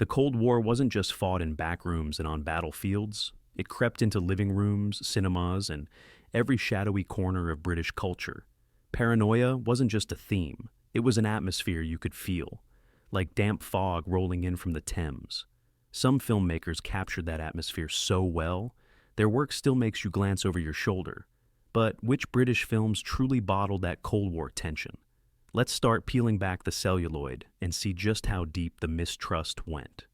The Cold War wasn't just fought in back rooms and on battlefields. It crept into living rooms, cinemas, and every shadowy corner of British culture. Paranoia wasn't just a theme, it was an atmosphere you could feel, like damp fog rolling in from the Thames. Some filmmakers captured that atmosphere so well, their work still makes you glance over your shoulder. But which British films truly bottled that Cold War tension? Let's start peeling back the celluloid and see just how deep the mistrust went.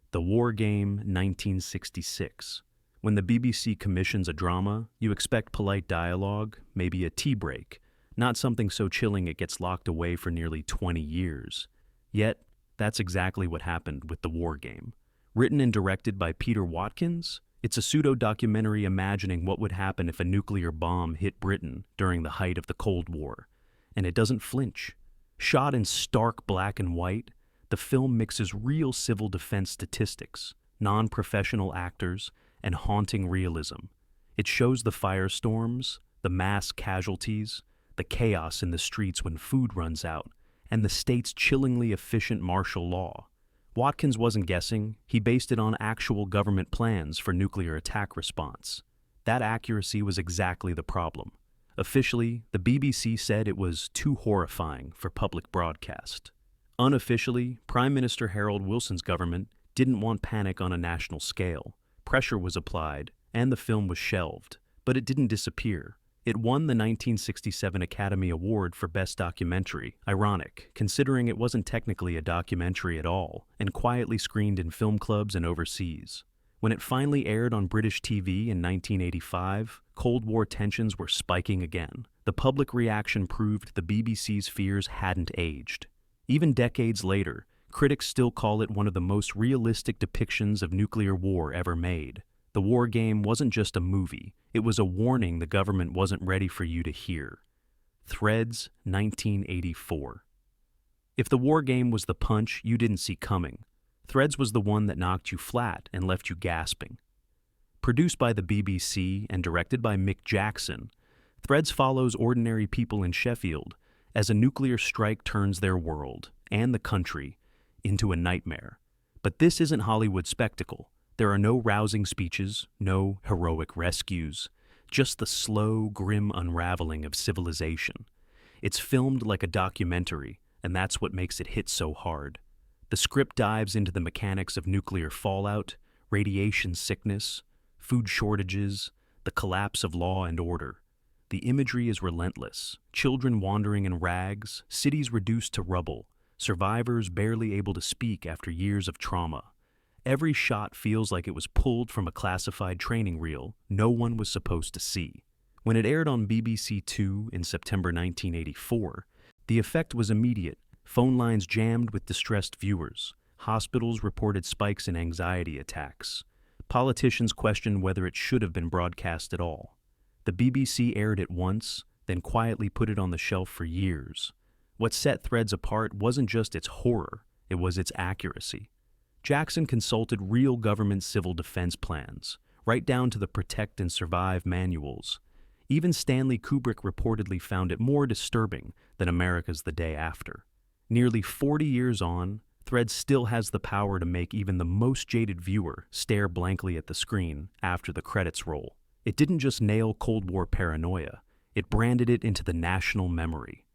The War Game, 1966. When the BBC commissions a drama, you expect polite dialogue, maybe a tea break, not something so chilling it gets locked away for nearly 20 years. Yet, that's exactly what happened with The War Game. Written and directed by Peter Watkins, it's a pseudo-documentary imagining what would happen if a nuclear bomb hit Britain during the height of the Cold War. And it doesn't flinch. Shot in stark black and white, the film mixes real civil defense statistics, non-professional actors, and haunting realism. It shows the firestorms, the mass casualties, the chaos in the streets when food runs out, and the state's chillingly efficient martial law. Watkins wasn't guessing, he based it on actual government plans for nuclear attack response. That accuracy was exactly the problem. Officially, the BBC said it was too horrifying for public broadcast. Unofficially, Prime Minister Harold Wilson's government didn't want panic on a national scale. Pressure was applied, and the film was shelved. But it didn't disappear. It won the 1967 Academy Award for Best Documentary, ironic, considering it wasn't technically a documentary at all, and quietly screened in film clubs and overseas. When it finally aired on British TV in 1985, Cold War tensions were spiking again. The public reaction proved the BBC's fears hadn't aged. Even decades later, critics still call it one of the most realistic depictions of nuclear war ever made. The War Game wasn't just a movie, it was a warning the government wasn't ready for you to hear. Threads, 1984. If The War Game was the punch you didn't see coming, Threads was the one that knocked you flat and left you gasping. Produced by the BBC and directed by Mick Jackson, Threads follows ordinary people in Sheffield as a nuclear strike turns their world, and the country, into a nightmare. But this isn't Hollywood spectacle. There are no rousing speeches, no heroic rescues, just the slow, grim unraveling of civilization. It's filmed like a documentary, and that's what makes it hit so hard. The script dives into the mechanics of nuclear fallout, radiation sickness, food shortages, the collapse of law and order. The imagery is relentless. Children wandering in rags, cities reduced to rubble, survivors barely able to speak after years of trauma. Every shot feels like it was pulled from a classified training reel no one was supposed to see. When it aired on BBC Two in September 1984, the effect was immediate. Phone lines jammed with distressed viewers. Hospitals reported spikes in anxiety attacks. Politicians questioned whether it should have been broadcast at all. The BBC aired it once, then quietly put it on the shelf for years. What set Threads apart wasn't just its horror, it was its accuracy. Jackson consulted real government civil defense plans, right down to the Protect and Survive manuals. Even Stanley Kubrick reportedly found it more disturbing than America's The Day After. Nearly 40 years on, Threads still has the power to make even the most jaded viewer stare blankly at the screen after the credits roll. It didn't just nail Cold War paranoia, it branded it into the national memory.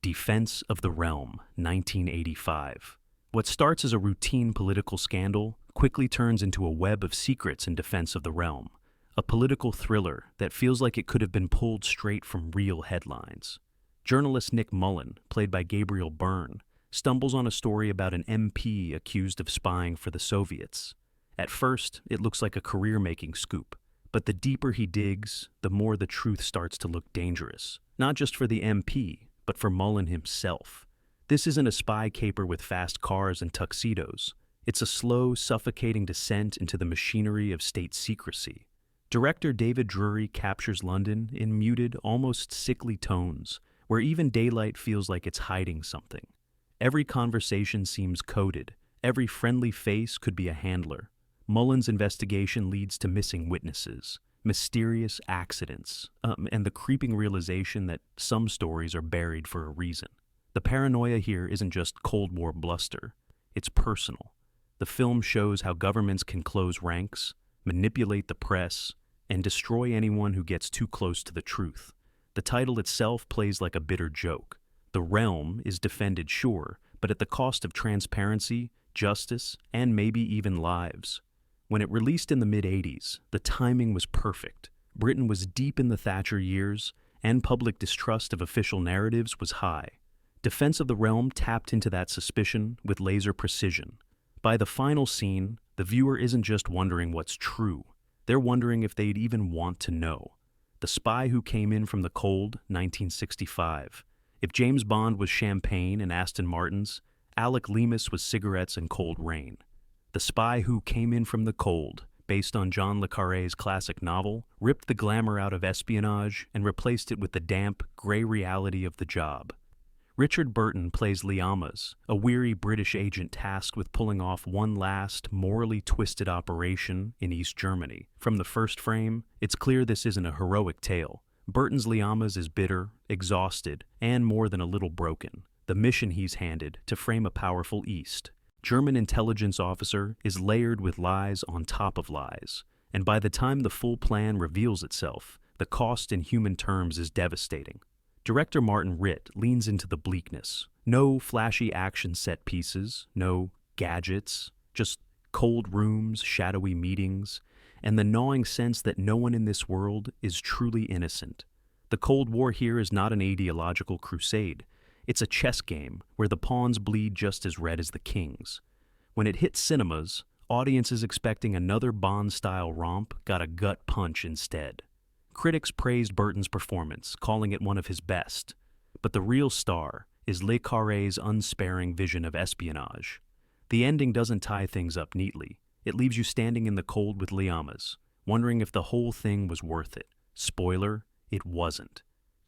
Defense of the Realm, 1985. What starts as a routine political scandal quickly turns into a web of secrets in defense of the realm, a political thriller that feels like it could have been pulled straight from real headlines. Journalist Nick Mullen, played by Gabriel Byrne, stumbles on a story about an MP accused of spying for the Soviets. At first, it looks like a career-making scoop, but the deeper he digs, the more the truth starts to look dangerous, not just for the MP, but for Mullen himself. This isn't a spy caper with fast cars and tuxedos. It's a slow, suffocating descent into the machinery of state secrecy. Director David Drury captures London in muted, almost sickly tones, where even daylight feels like it's hiding something. Every conversation seems coded. Every friendly face could be a handler. Mullen's investigation leads to missing witnesses, mysterious accidents, and the creeping realization that some stories are buried for a reason. The paranoia here isn't just Cold War bluster, it's personal. The film shows how governments can close ranks, manipulate the press, and destroy anyone who gets too close to the truth. The title itself plays like a bitter joke. The realm is defended, sure, but at the cost of transparency, justice, and maybe even lives. When it released in the mid-80s, the timing was perfect. Britain was deep in the Thatcher years, and public distrust of official narratives was high. Defense of the Realm tapped into that suspicion with laser precision. By the final scene, the viewer isn't just wondering what's true. They're wondering if they'd even want to know. The Spy Who Came In From the Cold, 1965. If James Bond was champagne and Aston Martins, Alec Leamis was cigarettes and cold rain. The Spy Who Came In From the Cold, based on John le Carré's classic novel, ripped the glamour out of espionage and replaced it with the damp, gray reality of the job. Richard Burton plays Liamas, a weary British agent tasked with pulling off one last, morally twisted operation in East Germany. From the first frame, it's clear this isn't a heroic tale. Burton's Liamas is bitter, exhausted, and more than a little broken. The mission he's handed to frame a powerful East. German intelligence officer is layered with lies on top of lies, and by the time the full plan reveals itself, the cost in human terms is devastating. Director Martin Ritt leans into the bleakness. No flashy action set pieces, no gadgets, just cold rooms, shadowy meetings, and the gnawing sense that no one in this world is truly innocent. The Cold War here is not an ideological crusade. It's a chess game where the pawns bleed just as red as the kings. When it hit cinemas, audiences expecting another Bond-style romp got a gut punch instead. Critics praised Burton's performance, calling it one of his best. But the real star is Le Carré's unsparing vision of espionage. The ending doesn't tie things up neatly. It leaves you standing in the cold with Liamas, wondering if the whole thing was worth it. Spoiler, it wasn't.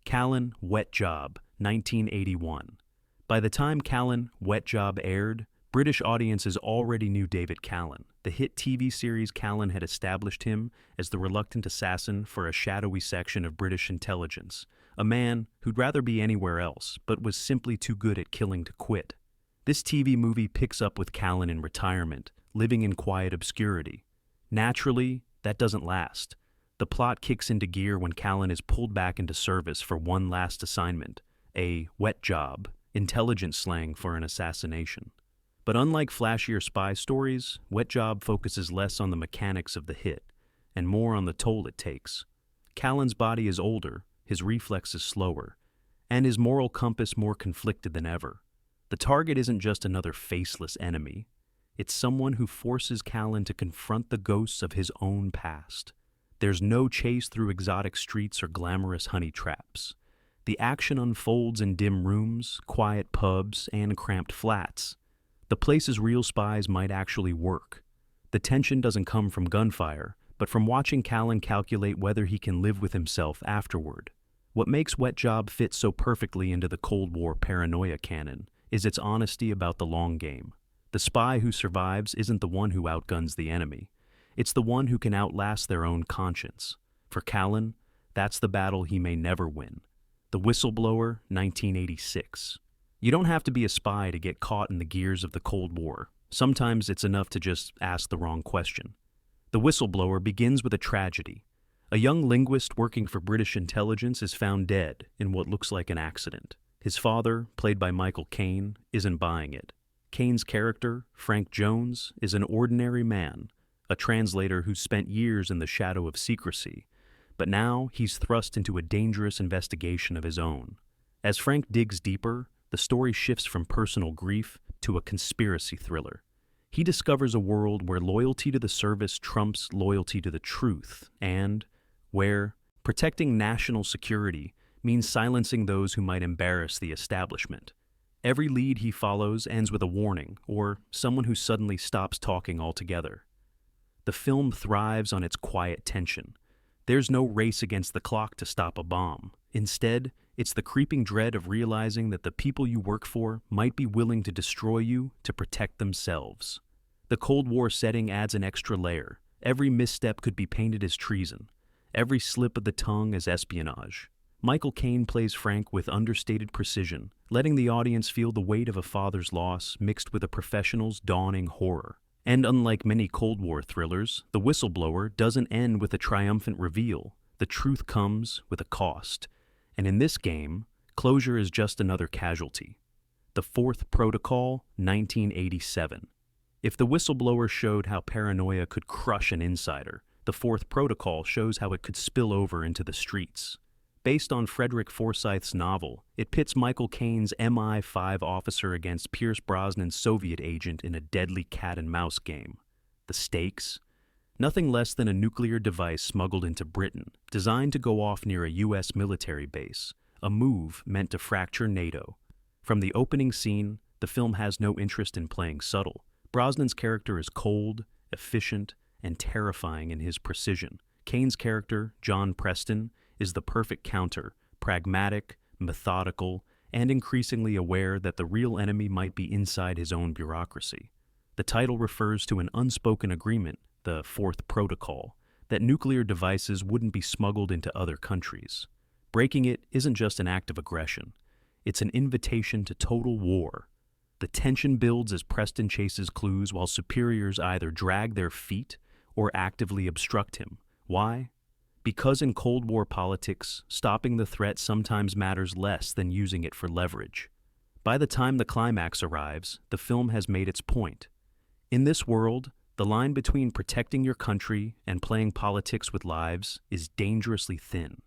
Callan, Wet Job, 1981. By the time Callan, Wet Job aired, British audiences already knew David Callan. The hit TV series Callan had established him as the reluctant assassin for a shadowy section of British intelligence, a man who'd rather be anywhere else, but was simply too good at killing to quit. This TV movie picks up with Callan in retirement, living in quiet obscurity. Naturally, that doesn't last. The plot kicks into gear when Callan is pulled back into service for one last assignment, a wet job, intelligence slang for an assassination. But unlike flashier spy stories, Wet Job focuses less on the mechanics of the hit, and more on the toll it takes. Callan's body is older, his reflexes slower, and his moral compass more conflicted than ever. The target isn't just another faceless enemy. It's someone who forces Callan to confront the ghosts of his own past. There's no chase through exotic streets or glamorous honey traps. The action unfolds in dim rooms, quiet pubs, and cramped flats. The places real spies might actually work. The tension doesn't come from gunfire, but from watching Callan calculate whether he can live with himself afterward. What makes Wet Job fit so perfectly into the Cold War paranoia canon is its honesty about the long game. The spy who survives isn't the one who outguns the enemy. It's the one who can outlast their own conscience. For Callan, that's the battle he may never win. The Whistleblower, 1986. You don't have to be a spy to get caught in the gears of the Cold War. Sometimes it's enough to just ask the wrong question. The Whistleblower begins with a tragedy. A young linguist working for British intelligence is found dead in what looks like an accident. His father, played by Michael Caine, isn't buying it. Caine's character, Frank Jones, is an ordinary man, a translator who spent years in the shadow of secrecy, but now he's thrust into a dangerous investigation of his own. As Frank digs deeper, the story shifts from personal grief to a conspiracy thriller. He discovers a world where loyalty to the service trumps loyalty to the truth, and where protecting national security means silencing those who might embarrass the establishment. Every lead he follows ends with a warning, or someone who suddenly stops talking altogether. The film thrives on its quiet tension. There's no race against the clock to stop a bomb. Instead, it's the creeping dread of realizing that the people you work for might be willing to destroy you to protect themselves. The Cold War setting adds an extra layer. Every misstep could be painted as treason. Every slip of the tongue as espionage. Michael Caine plays Frank with understated precision, letting the audience feel the weight of a father's loss mixed with a professional's dawning horror. And unlike many Cold War thrillers, The Whistleblower doesn't end with a triumphant reveal. The truth comes with a cost. And in this game, closure is just another casualty. The Fourth Protocol, 1987. If The Whistleblower showed how paranoia could crush an insider, The Fourth Protocol shows how it could spill over into the streets. Based on Frederick Forsyth's novel, it pits Michael Caine's MI5 officer against Pierce Brosnan's Soviet agent in a deadly cat-and-mouse game. The stakes? Nothing less than a nuclear device smuggled into Britain, designed to go off near a U.S. military base, a move meant to fracture NATO. From the opening scene, the film has no interest in playing subtle. Brosnan's character is cold, efficient, and terrifying in his precision. Caine's character, John Preston, is the perfect counter, pragmatic, methodical, and increasingly aware that the real enemy might be inside his own bureaucracy. The title refers to an unspoken agreement, the Fourth Protocol, that nuclear devices wouldn't be smuggled into other countries. Breaking it isn't just an act of aggression. It's an invitation to total war. The tension builds as Preston chases clues while superiors either drag their feet or actively obstruct him. Why? Because in Cold War politics, stopping the threat sometimes matters less than using it for leverage. By the time the climax arrives, the film has made its point. In this world, the line between protecting your country and playing politics with lives is dangerously thin.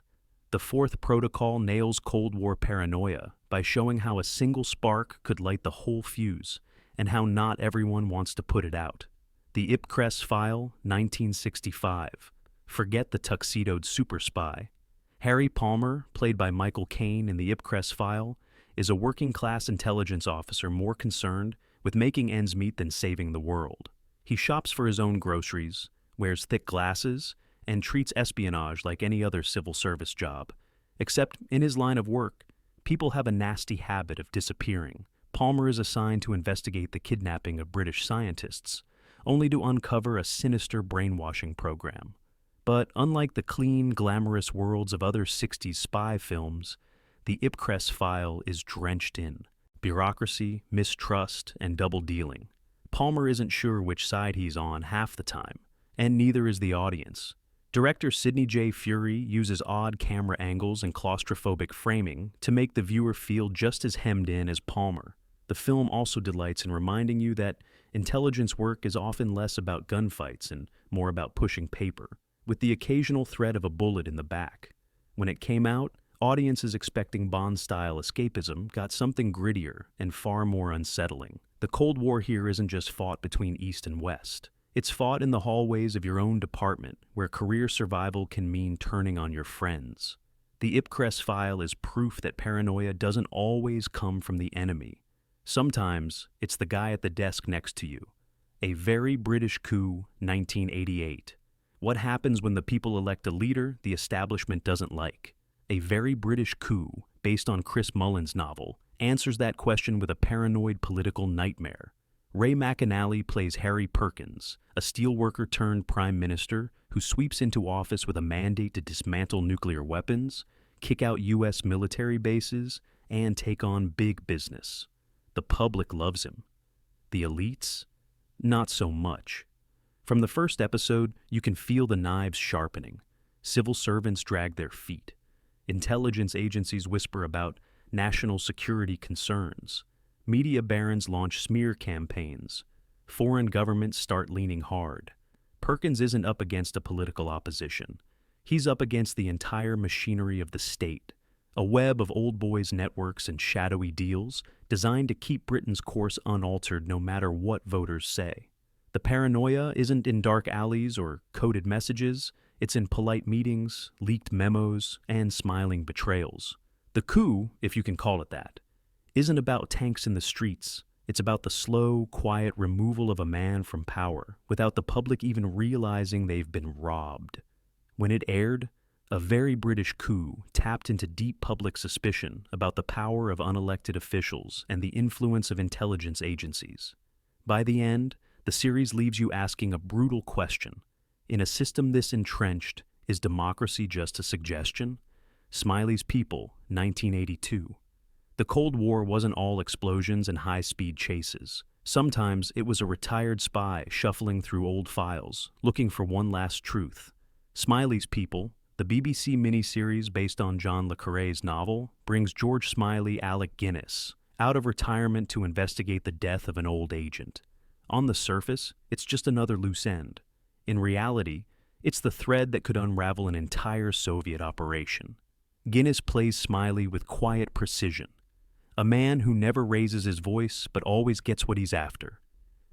The Fourth Protocol nails Cold War paranoia by showing how a single spark could light the whole fuse, and how not everyone wants to put it out. The Ipress File, 1965. Forget the tuxedoed super spy. Harry Palmer, played by Michael Caine in the Ipress File, is a working-class intelligence officer more concerned with making ends meet than saving the world. He shops for his own groceries, wears thick glasses, and treats espionage like any other civil service job. Except in his line of work, people have a nasty habit of disappearing. Palmer is assigned to investigate the kidnapping of British scientists, only to uncover a sinister brainwashing program. But unlike the clean, glamorous worlds of other 60s spy films, the Ipress File is drenched in bureaucracy, mistrust, and double-dealing. Palmer isn't sure which side he's on half the time, and neither is the audience. Director Sidney J. Furie uses odd camera angles and claustrophobic framing to make the viewer feel just as hemmed in as Palmer. The film also delights in reminding you that intelligence work is often less about gunfights and more about pushing paper, with the occasional threat of a bullet in the back. When it came out, audiences expecting Bond-style escapism got something grittier and far more unsettling. The Cold War here isn't just fought between East and West. It's fought in the hallways of your own department, where career survival can mean turning on your friends. The Ipress File is proof that paranoia doesn't always come from the enemy. Sometimes, it's the guy at the desk next to you. A Very British Coup, 1988. What happens when the people elect a leader the establishment doesn't like? A Very British Coup, based on Chris Mullin's novel, answers that question with a paranoid political nightmare. Ray McAnally plays Harry Perkins, a steelworker turned prime minister who sweeps into office with a mandate to dismantle nuclear weapons, kick out U.S. military bases, and take on big business. The public loves him. The elites? Not so much. From the first episode, you can feel the knives sharpening. Civil servants drag their feet. Intelligence agencies whisper about national security concerns. Media barons launch smear campaigns. Foreign governments start leaning hard. Perkins isn't up against a political opposition. He's up against the entire machinery of the state, a web of old boys networks and shadowy deals designed to keep Britain's course unaltered no matter what voters say. The paranoia isn't in dark alleys or coded messages, it's in polite meetings, leaked memos, and smiling betrayals. The coup, if you can call it that, isn't about tanks in the streets. It's about the slow, quiet removal of a man from power without the public even realizing they've been robbed. When it aired, A Very British Coup tapped into deep public suspicion about the power of unelected officials and the influence of intelligence agencies. By the end, the series leaves you asking a brutal question. In a system this entrenched, is democracy just a suggestion? Smileys People, 1982. The Cold War wasn't all explosions and high-speed chases. Sometimes it was a retired spy shuffling through old files, looking for one last truth. Smileys People, the BBC miniseries based on John le Carré's novel, brings George Smiley Alec Guinness out of retirement to investigate the death of an old agent. On the surface, it's just another loose end. In reality, it's the thread that could unravel an entire Soviet operation. Guinness plays Smiley with quiet precision, a man who never raises his voice but always gets what he's after.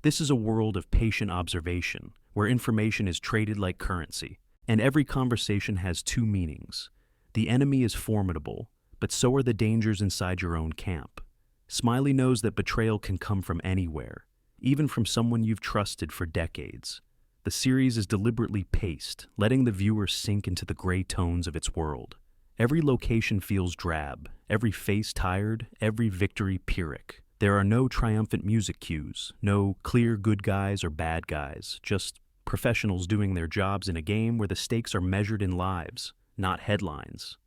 This is a world of patient observation, where information is traded like currency, and every conversation has two meanings. The enemy is formidable, but so are the dangers inside your own camp. Smiley knows that betrayal can come from anywhere, even from someone you've trusted for decades. The series is deliberately paced, letting the viewer sink into the gray tones of its world. Every location feels drab, every face tired, every victory Pyrrhic. There are no triumphant music cues, no clear good guys or bad guys, just professionals doing their jobs in a game where the stakes are measured in lives, not headlines.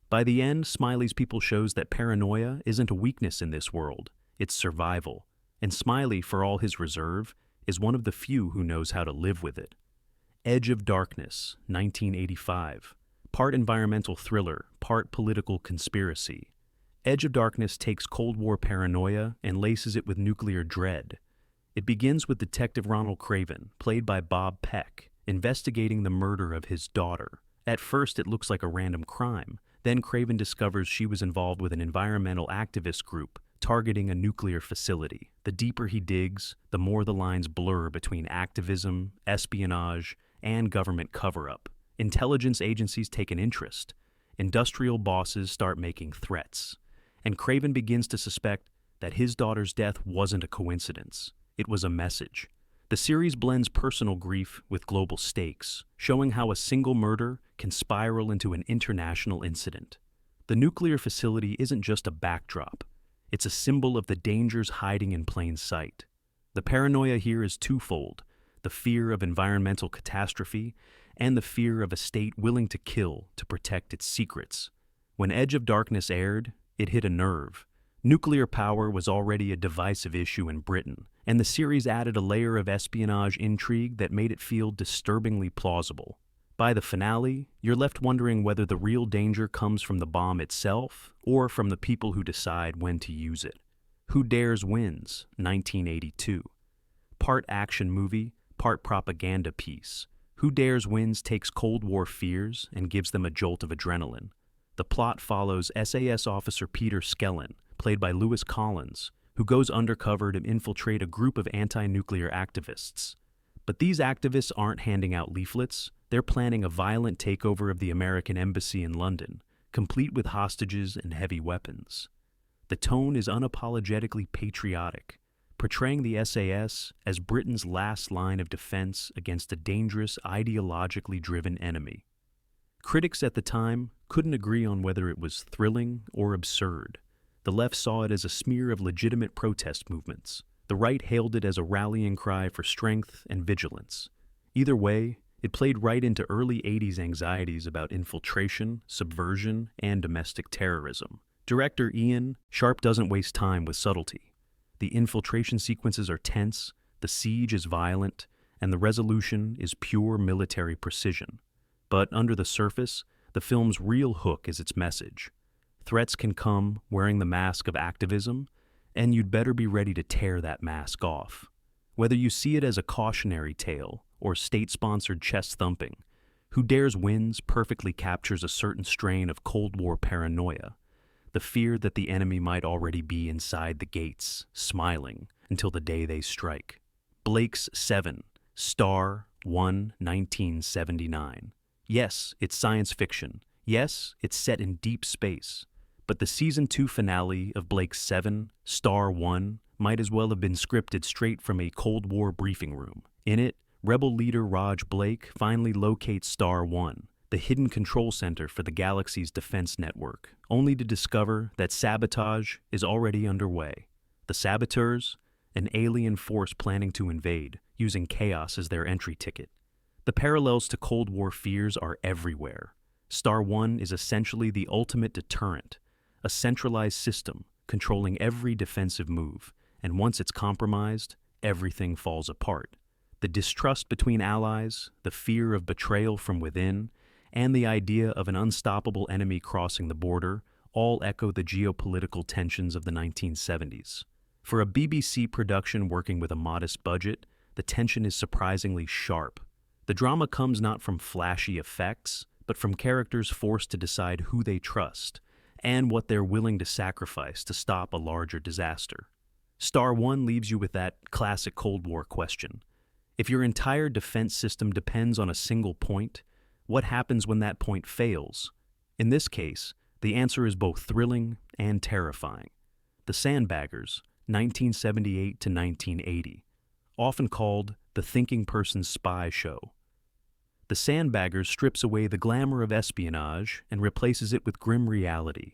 By the end, Smileys People shows that paranoia isn't a weakness in this world, it's survival. And Smiley, for all his reserve, is one of the few who knows how to live with it. Edge of Darkness, 1985. Part environmental thriller, part political conspiracy. Edge of Darkness takes Cold War paranoia and laces it with nuclear dread. It begins with Detective Ronald Craven, played by Bob Peck, investigating the murder of his daughter. At first, it looks like a random crime. Then Craven discovers she was involved with an environmental activist group targeting a nuclear facility. The deeper he digs, the more the lines blur between activism, espionage, and government cover-up. Intelligence agencies take an interest. Industrial bosses start making threats. And Craven begins to suspect that his daughter's death wasn't a coincidence. It was a message. The series blends personal grief with global stakes, showing how a single murder can spiral into an international incident. The nuclear facility isn't just a backdrop. It's a symbol of the dangers hiding in plain sight. The paranoia here is twofold: the fear of environmental catastrophe and the fear of a state willing to kill to protect its secrets. When Edge of Darkness aired, it hit a nerve. Nuclear power was already a divisive issue in Britain, and the series added a layer of espionage intrigue that made it feel disturbingly plausible. By the finale, you're left wondering whether the real danger comes from the bomb itself or from the people who decide when to use it. Who Dares Wins, 1982. Part action movie, part propaganda piece. Who Dares Wins takes Cold War fears and gives them a jolt of adrenaline. The plot follows SAS officer Peter Skellen, played by Lewis Collins, who goes undercover to infiltrate a group of anti-nuclear activists. But these activists aren't handing out leaflets. They're planning a violent takeover of the American embassy in London, complete with hostages and heavy weapons. The tone is unapologetically patriotic, portraying the SAS as Britain's last line of defense against a dangerous, ideologically driven enemy. Critics at the time couldn't agree on whether it was thrilling or absurd. The left saw it as a smear of legitimate protest movements. The right hailed it as a rallying cry for strength and vigilance. Either way, it played right into early 80s anxieties about infiltration, subversion, and domestic terrorism. Director Ian Sharp doesn't waste time with subtlety. The infiltration sequences are tense, the siege is violent, and the resolution is pure military precision. But under the surface, the film's real hook is its message. Threats can come wearing the mask of activism, and you'd better be ready to tear that mask off. Whether you see it as a cautionary tale or state-sponsored chest-thumping, Who Dares Wins perfectly captures a certain strain of Cold War paranoia, the fear that the enemy might already be inside the gates, smiling until the day they strike. Blake's 7, Star 1, 1979. Yes, it's science fiction. Yes, it's set in deep space. But the Season 2 finale of Blake's 7, Star 1 might as well have been scripted straight from a Cold War briefing room. In it, Rebel leader Raj Blake finally locates Star 1, the hidden control center for the galaxy's defense network, only to discover that sabotage is already underway. The saboteurs, an alien force planning to invade, using chaos as their entry ticket. The parallels to Cold War fears are everywhere. Star 1 is essentially the ultimate deterrent, a centralized system controlling every defensive move, and once it's compromised, everything falls apart. The distrust between allies, the fear of betrayal from within, and the idea of an unstoppable enemy crossing the border all echo the geopolitical tensions of the 1970s. For a BBC production working with a modest budget, the tension is surprisingly sharp. The drama comes not from flashy effects, but from characters forced to decide who they trust and what they're willing to sacrifice to stop a larger disaster. Star One leaves you with that classic Cold War question. If your entire defense system depends on a single point, what happens when that point fails? In this case, the answer is both thrilling and terrifying. The Sandbaggers, 1978 to 1980, often called the thinking person's spy show. The Sandbaggers strips away the glamour of espionage and replaces it with grim reality.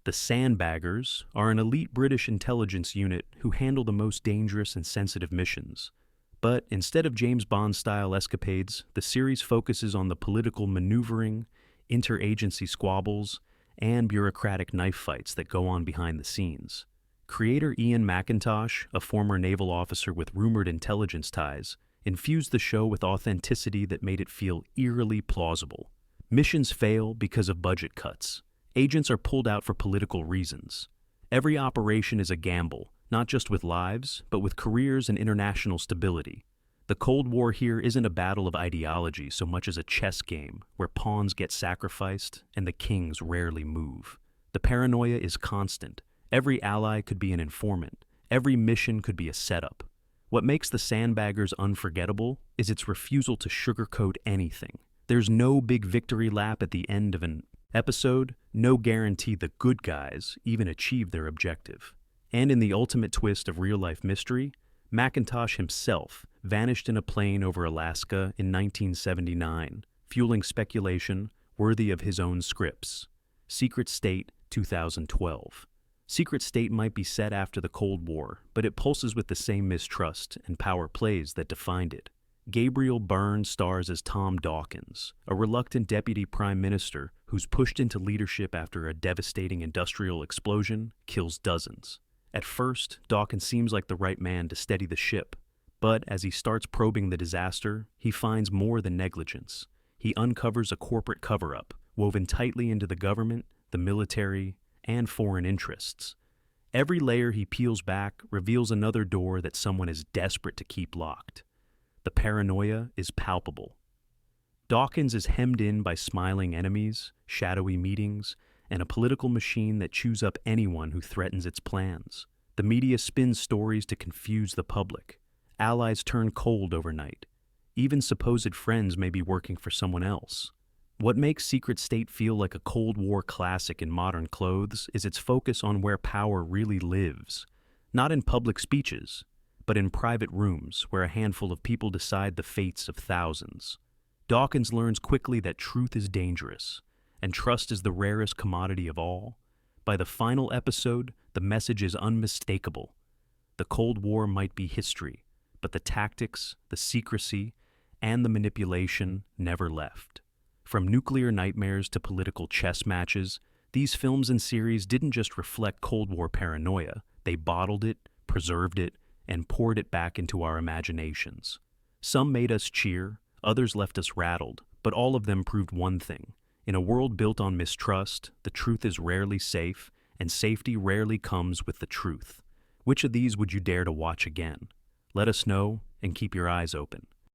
The Sandbaggers are an elite British intelligence unit who handle the most dangerous and sensitive missions. But instead of James Bond-style escapades, the series focuses on the political maneuvering, interagency squabbles, and bureaucratic knife fights that go on behind the scenes. Creator Ian McIntosh, a former naval officer with rumored intelligence ties, infused the show with authenticity that made it feel eerily plausible. Missions fail because of budget cuts. Agents are pulled out for political reasons. Every operation is a gamble, not just with lives, but with careers and international stability. The Cold War here isn't a battle of ideology so much as a chess game where pawns get sacrificed and the kings rarely move. The paranoia is constant. Every ally could be an informant. Every mission could be a setup. What makes the Sandbaggers unforgettable is its refusal to sugarcoat anything. There's no big victory lap at the end of an episode, no guarantee the good guys even achieve their objective. And in the ultimate twist of real-life mystery, McIntosh himself vanished in a plane over Alaska in 1979, fueling speculation worthy of his own scripts. Secret State, 2012. Secret State might be set after the Cold War, but it pulses with the same mistrust and power plays that defined it. Gabriel Byrne stars as Tom Dawkins, a reluctant deputy prime minister who's pushed into leadership after a devastating industrial explosion kills dozens. At first, Dawkins seems like the right man to steady the ship, but as he starts probing the disaster, he finds more than negligence. He uncovers a corporate cover-up, woven tightly into the government, the military, and foreign interests. Every layer he peels back reveals another door that someone is desperate to keep locked. The paranoia is palpable. Dawkins is hemmed in by smiling enemies, shadowy meetings, and a political machine that chews up anyone who threatens its plans. The media spins stories to confuse the public. Allies turn cold overnight. Even supposed friends may be working for someone else. What makes Secret State feel like a Cold War classic in modern clothes is its focus on where power really lives. Not in public speeches, but in private rooms where a handful of people decide the fates of thousands. Dawkins learns quickly that truth is dangerous, and trust is the rarest commodity of all. By the final episode, the message is unmistakable. The Cold War might be history, but the tactics, the secrecy, and the manipulation never left. From nuclear nightmares to political chess matches, these films and series didn't just reflect Cold War paranoia, they bottled it, preserved it, and poured it back into our imaginations. Some made us cheer, others left us rattled, but all of them proved one thing. In a world built on mistrust, the truth is rarely safe, and safety rarely comes with the truth. Which of these would you dare to watch again? Let us know, and keep your eyes open.